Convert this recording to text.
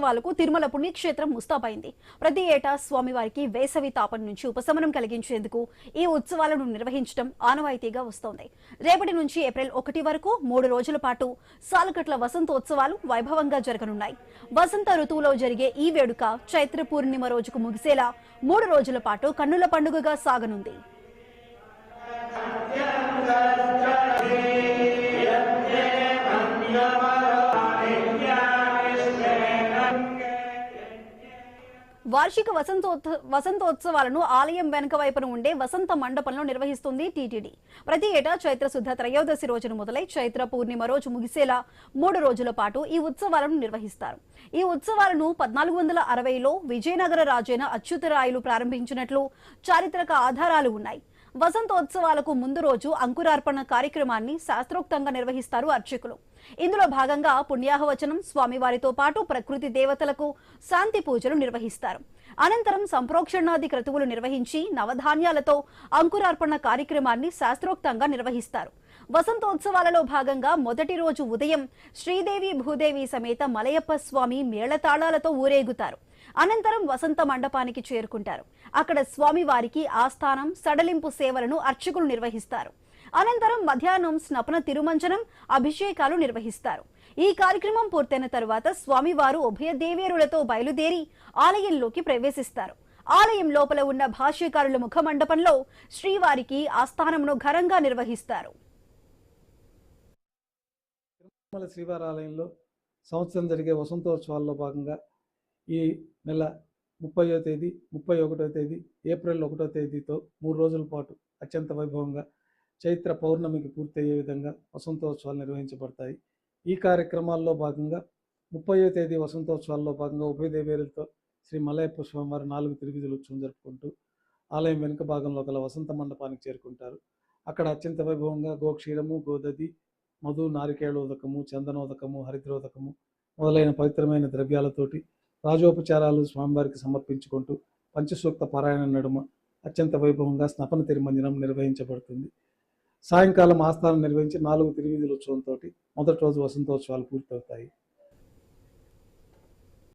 ఉత్సవాలకు తిరుమల పుణ్యక్షేత్రం ముస్తాబైంది. ప్రతి ఏటా స్వామివారికి వేసవి తాపం నుంచి ఉపశమనం కలిగించేందుకు ఈ ఉత్సవాలను నిర్వహించడం ఆనవాయితీగా వస్తోంది. రేపటి నుంచి ఏప్రిల్ 1 వరకు 3 రోజుల పాటు సాలకట్ల వసంతోత్సవాలు వైభవంగా జరగనున్నాయి. వసంత ఋతువులో జరిగే ఈ వేడుక చైత్ర పూర్ణిమ రోజుకు ముగిసేలా 3 రోజుల పాటు కన్నుల పండుగగా సాగనుంది. వార్షిక వసంతోత్సవాలను ఆలయం వెనుక వైపున ఉండే వసంత మండపంలో నిర్వహిస్తుంది టీటీడీ. ప్రతి ఏటా చైత్ర శుద్ధ త్రయోదశి రోజున మొదలై చైత్ర పూర్ణిమ రోజు ముగిసేలా 3 రోజుల పాటు ఈ ఉత్సవాలను నిర్వహిస్తారు. ఈ ఉత్సవాలను 1460లో విజయనగర రాజైన అచ్యుతరాయలు ప్రారంభించినట్లు చారిత్రక ఆధారాలు ఉన్నాయి. వసంతోత్సవాలకు ముందు రోజు అంకురార్పణ కార్యక్రమాన్ని శాస్త్రోక్తంగా నిర్వహిస్తారు అర్చకులు. ఇందులో భాగంగా పుణ్యాహవచనం, స్వామివారితో పాటు ప్రకృతి దేవతలకు శాంతి పూజలు నిర్వహిస్తారు. అనంతరం సంప్రోక్షణాది క్రతువులు నిర్వహించి నవధాన్యాలతో అంకురార్పణ కార్యక్రమాన్ని శాస్త్రోక్తంగా నిర్వహిస్తారు. వసంతోత్సవాలలో భాగంగా మొదటి రోజు ఉదయం శ్రీదేవి భూదేవి సమేత మలయప్ప స్వామి మేళతాళాలతో ఊరేగుతారు. అనంతరం వసంత మండపానికి చేరుకుంటారు. అక్కడ స్వామివారికి ఆస్థానం, సడలింపు సేవలను అర్చకులు నిర్వహిస్తారు. అనంతరం మధ్యాహ్నం స్నపన తిరుమంజనం, అభిషేకాలు నిర్వహిస్తారు. ఈ కార్యక్రమం పూర్తయిన తరువాత స్వామివారు ఉభయ దేవేరులతో బయలుదేరి ఆలయంలోకి ప్రవేశిస్తారు. ఆలయం లోపల ఉన్న భాష్యకారుల ముఖ మండపంలో శ్రీవారికి ఆస్థానంను ఘనంగా నిర్వహిస్తారు. తిరుమల శ్రీవారి ఆలయంలో సంవత్సరం జరిగే వసంతోత్సవాల్లో భాగంగా ఈ నెల 30వ తేదీ, 31వ తేదీ, ఏప్రిల్ 1వ తేదీతో 3 రోజుల పాటు అత్యంత వైభవంగా చైత్ర పౌర్ణమికి పూర్తయ్యే విధంగా వసంతోత్సవాలు నిర్వహించబడతాయి. ఈ కార్యక్రమాల్లో భాగంగా 30వ తేదీ వసంతోత్సవాల్లో భాగంగా ఉభయ దేవేరులతో శ్రీ మలయప్ప స్వామివారి 4 తిరువీధుల ఉత్సవం జరుపుకుంటూ ఆలయం వెనుక భాగంలో గల వసంత మండపానికి చేరుకుంటారు. అక్కడ అత్యంత వైభవంగా గోక్షీరము, గోదది, మధు, నారికేళోదకము, చందనోదకము, హరిద్రోదకము మొదలైన పవిత్రమైన ద్రవ్యాలతోటి రాజోపచారాలు స్వామివారికి సమర్పించుకుంటూ పంచసూక్త పారాయణ నడుమ అత్యంత వైభవంగా స్నపన తిరుమంజనం నిర్వహించబడుతుంది. సాయంకాలం ఆస్థానం నిర్వహించి 4 తిరువీధుల ఉత్సవంతో మొదటి రోజు వసంతోత్సవాలు పూర్తవుతాయి.